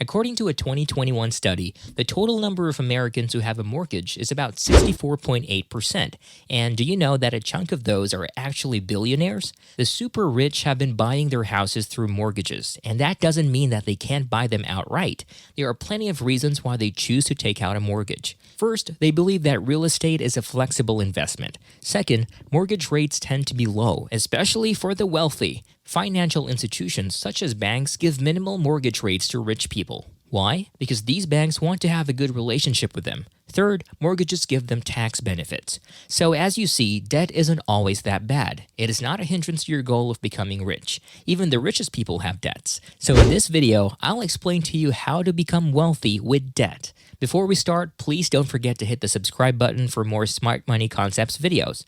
According to a 2021 study, the total number of Americans who have a mortgage is about 64.8%. And do you know that a chunk of those are actually billionaires? The super rich have been buying their houses through mortgages, and that doesn't mean that they can't buy them outright. There are plenty of reasons why they choose to take out a mortgage. First, they believe that real estate is a flexible investment. Second, mortgage rates tend to be low, especially for the wealthy. Financial institutions such as banks give minimal mortgage rates to rich people. Why? Because these banks want to have a good relationship with them. Third, mortgages give them tax benefits. So as you see, debt isn't always that bad. It is not a hindrance to your goal of becoming rich. Even the richest people have debts. So in this video, I'll explain to you how to become wealthy with debt. Before we start, please don't forget to hit the subscribe button for more Smart Money Concepts videos.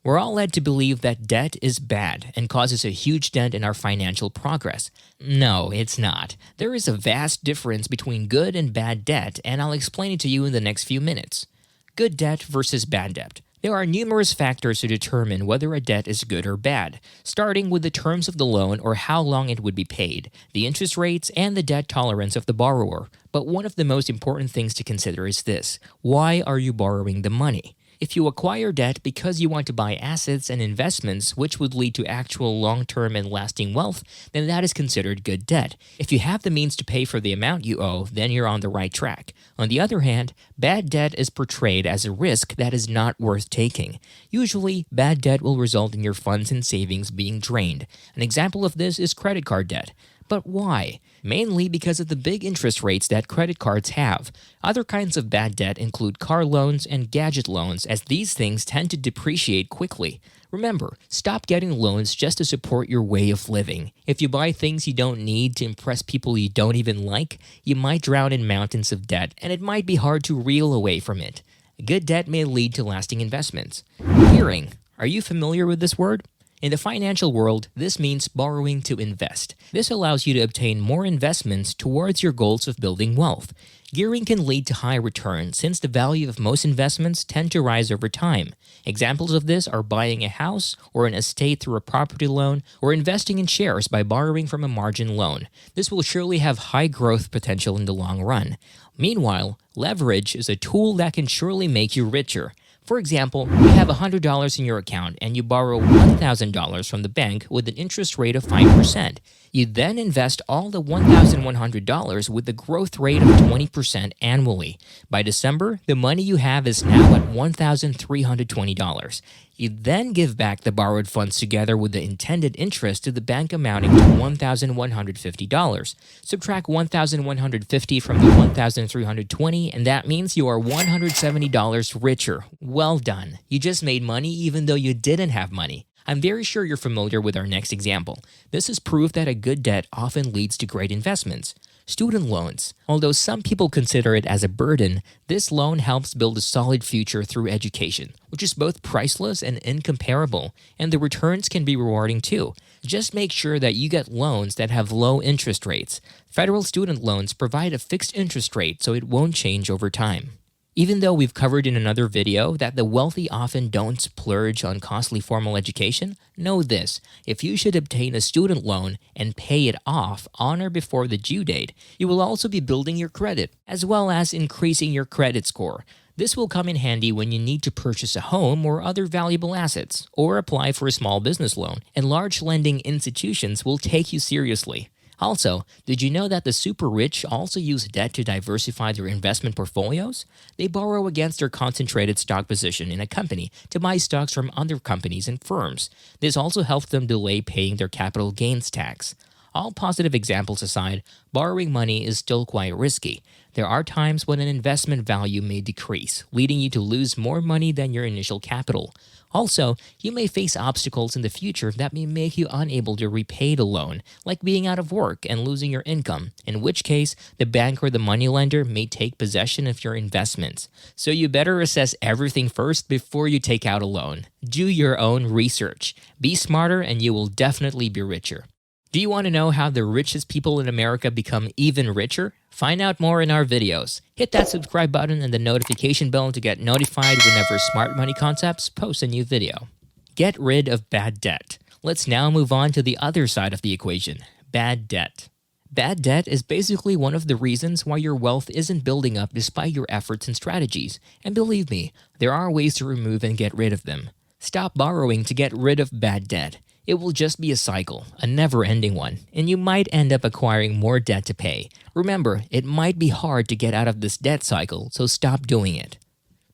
We're all led to believe that debt is bad and causes a huge dent in our financial progress. No, it's not. There is a vast difference between good and bad debt, and I'll explain it to you in the next few minutes. Good debt versus bad debt. There are numerous factors to determine whether a debt is good or bad, starting with the terms of the loan or how long it would be paid, the interest rates, and the debt tolerance of the borrower. But one of the most important things to consider is this: why are you borrowing the money? If you acquire debt because you want to buy assets and investments which would lead to actual long-term and lasting wealth, then that is considered good debt. If you have the means to pay for the amount you owe, then you're on the right track. On the other hand, bad debt is portrayed as a risk that is not worth taking. Usually, bad debt will result in your funds and savings being drained. An example of this is credit card debt. But why? Mainly because of the big interest rates that credit cards have. Other kinds of bad debt include car loans and gadget loans, as these things tend to depreciate quickly. Remember, stop getting loans just to support your way of living. If you buy things you don't need to impress people you don't even like, you might drown in mountains of debt, and it might be hard to reel away from it. Good debt may lead to lasting investments. Gearing. Are you familiar with this word? In the financial world, this means borrowing to invest. This allows you to obtain more investments towards your goals of building wealth. Gearing can lead to high returns since the value of most investments tend to rise over time. Examples of this are buying a house or an estate through a property loan, or investing in shares by borrowing from a margin loan. This will surely have high growth potential in the long run. Meanwhile, leverage is a tool that can surely make you richer. For example, you have $100 in your account and you borrow $1,000 from the bank with an interest rate of 5%. You then invest all the $1,100 with a growth rate of 20% annually. By December, the money you have is now at $1,320. You then give back the borrowed funds together with the intended interest to the bank amounting to $1,150. Subtract $1,150 from the $1,320 and that means you are $170 richer. Well done. You just made money even though you didn't have money. I'm very sure you're familiar with our next example. This is proof that a good debt often leads to great investments. Student loans. Although some people consider it as a burden, this loan helps build a solid future through education, which is both priceless and incomparable, and the returns can be rewarding too. Just make sure that you get loans that have low interest rates. Federal student loans provide a fixed interest rate so it won't change over time. Even though we've covered in another video that the wealthy often don't splurge on costly formal education, know this: if you should obtain a student loan and pay it off on or before the due date, you will also be building your credit, as well as increasing your credit score. This will come in handy when you need to purchase a home or other valuable assets, or apply for a small business loan, and large lending institutions will take you seriously. Also, did you know that the super rich also use debt to diversify their investment portfolios? They borrow against their concentrated stock position in a company to buy stocks from other companies and firms. This also helps them delay paying their capital gains tax. All positive examples aside, borrowing money is still quite risky. There are times when an investment value may decrease, leading you to lose more money than your initial capital. Also, you may face obstacles in the future that may make you unable to repay the loan, like being out of work and losing your income, in which case the bank or the moneylender may take possession of your investments. So you better assess everything first before you take out a loan. Do your own research. Be smarter and you will definitely be richer. Do you want to know how the richest people in America become even richer? Find out more in our videos. Hit that subscribe button and the notification bell to get notified whenever Smart Money Concepts posts a new video. Get rid of bad debt. Let's now move on to the other side of the equation, bad debt. Bad debt is basically one of the reasons why your wealth isn't building up despite your efforts and strategies. And believe me, there are ways to remove and get rid of them. Stop borrowing to get rid of bad debt. It will just be a cycle, a never-ending one, and you might end up acquiring more debt to pay. Remember, it might be hard to get out of this debt cycle, so stop doing it.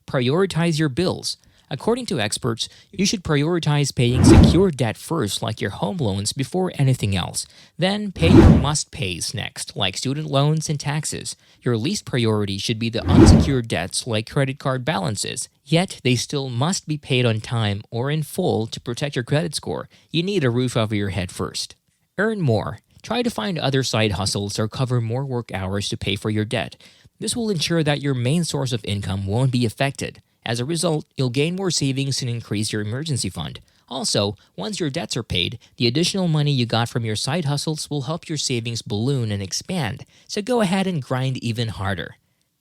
Prioritize your bills. According to experts, you should prioritize paying secure debt first, like your home loans, before anything else. Then pay your must-pays next, like student loans and taxes. Your least priority should be the unsecured debts like credit card balances. Yet, they still must be paid on time or in full to protect your credit score. You need a roof over your head first. Earn more. Try to find other side hustles or cover more work hours to pay for your debt. This will ensure that your main source of income won't be affected. As a result, you'll gain more savings and increase your emergency fund. Also, once your debts are paid, the additional money you got from your side hustles will help your savings balloon and expand. So go ahead and grind even harder.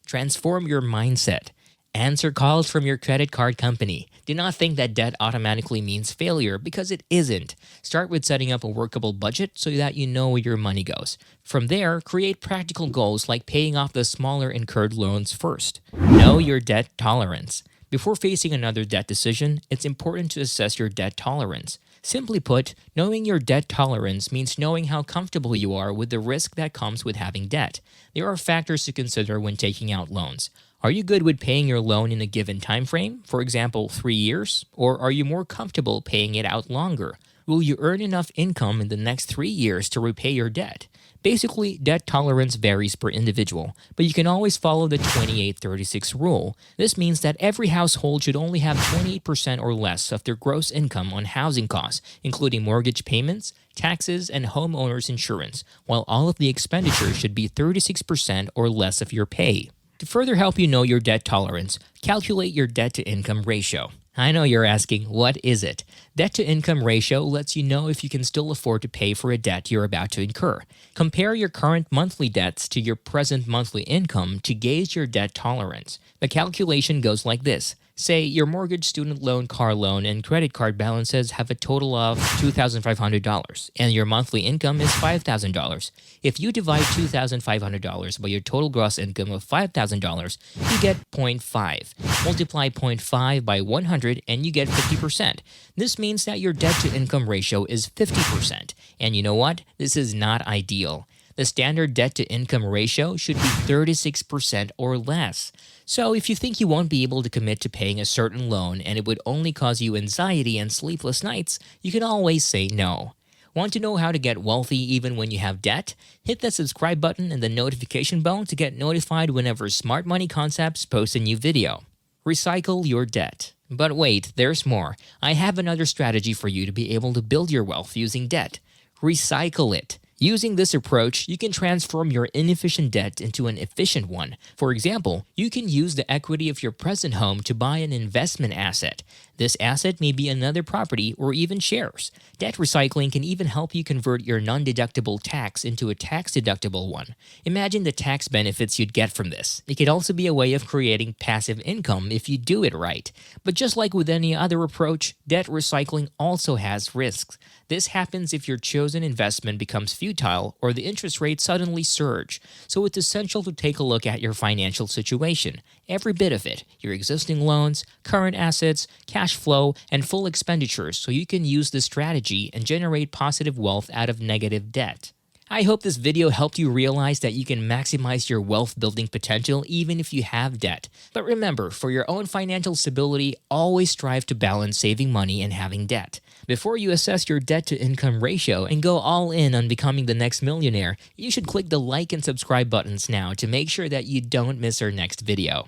Transform your mindset. Answer calls from your credit card company. Do not think that debt automatically means failure, because it isn't. Start with setting up a workable budget so that you know where your money goes. From there, create practical goals like paying off the smaller incurred loans first. Know your debt tolerance. Before facing another debt decision, it's important to assess your debt tolerance. Simply put, knowing your debt tolerance means knowing how comfortable you are with the risk that comes with having debt. There are factors to consider when taking out loans. Are you good with paying your loan in a given time frame, for example, 3 years? Or are you more comfortable paying it out longer? Will you earn enough income in the next 3 years to repay your debt? Basically, debt tolerance varies per individual, but you can always follow the 28-36 rule. This means that every household should only have 28% or less of their gross income on housing costs, including mortgage payments, taxes, and homeowners insurance, while all of the expenditures should be 36% or less of your pay. To further help you know your debt tolerance, calculate your debt-to-income ratio. I know you're asking, what is it? Debt-to-income ratio lets you know if you can still afford to pay for a debt you're about to incur. Compare your current monthly debts to your present monthly income to gauge your debt tolerance. The calculation goes like this. Say your mortgage, student loan, car loan, and credit card balances have a total of $2,500, and your monthly income is $5,000. If you divide $2,500 by your total gross income of $5,000, you get 0.5. Multiply 0.5 by 100, and you get 50%. This means that your debt-to-income ratio is 50%. And you know what? This is not ideal. The standard debt-to-income ratio should be 36% or less. So if you think you won't be able to commit to paying a certain loan and it would only cause you anxiety and sleepless nights, you can always say no. Want to know how to get wealthy even when you have debt? Hit the subscribe button and the notification bell to get notified whenever Smart Money Concepts posts a new video. Recycle your debt. But wait, there's more. I have another strategy for you to be able to build your wealth using debt. Recycle it. Using this approach, you can transform your inefficient debt into an efficient one. For example, you can use the equity of your present home to buy an investment asset. This asset may be another property or even shares. Debt recycling can even help you convert your non-deductible tax into a tax-deductible one. Imagine the tax benefits you'd get from this. It could also be a way of creating passive income if you do it right. But just like with any other approach, debt recycling also has risks. This happens if your chosen investment becomes futile or the interest rates suddenly surge. So it's essential to take a look at your financial situation. Every bit of it, your existing loans, current assets, cash flow, and full expenditures, so you can use this strategy and generate positive wealth out of negative debt. I hope this video helped you realize that you can maximize your wealth building potential even if you have debt. But remember, for your own financial stability, always strive to balance saving money and having debt. Before you assess your debt-to-income ratio and go all in on becoming the next millionaire, you should click the like and subscribe buttons now to make sure that you don't miss our next video.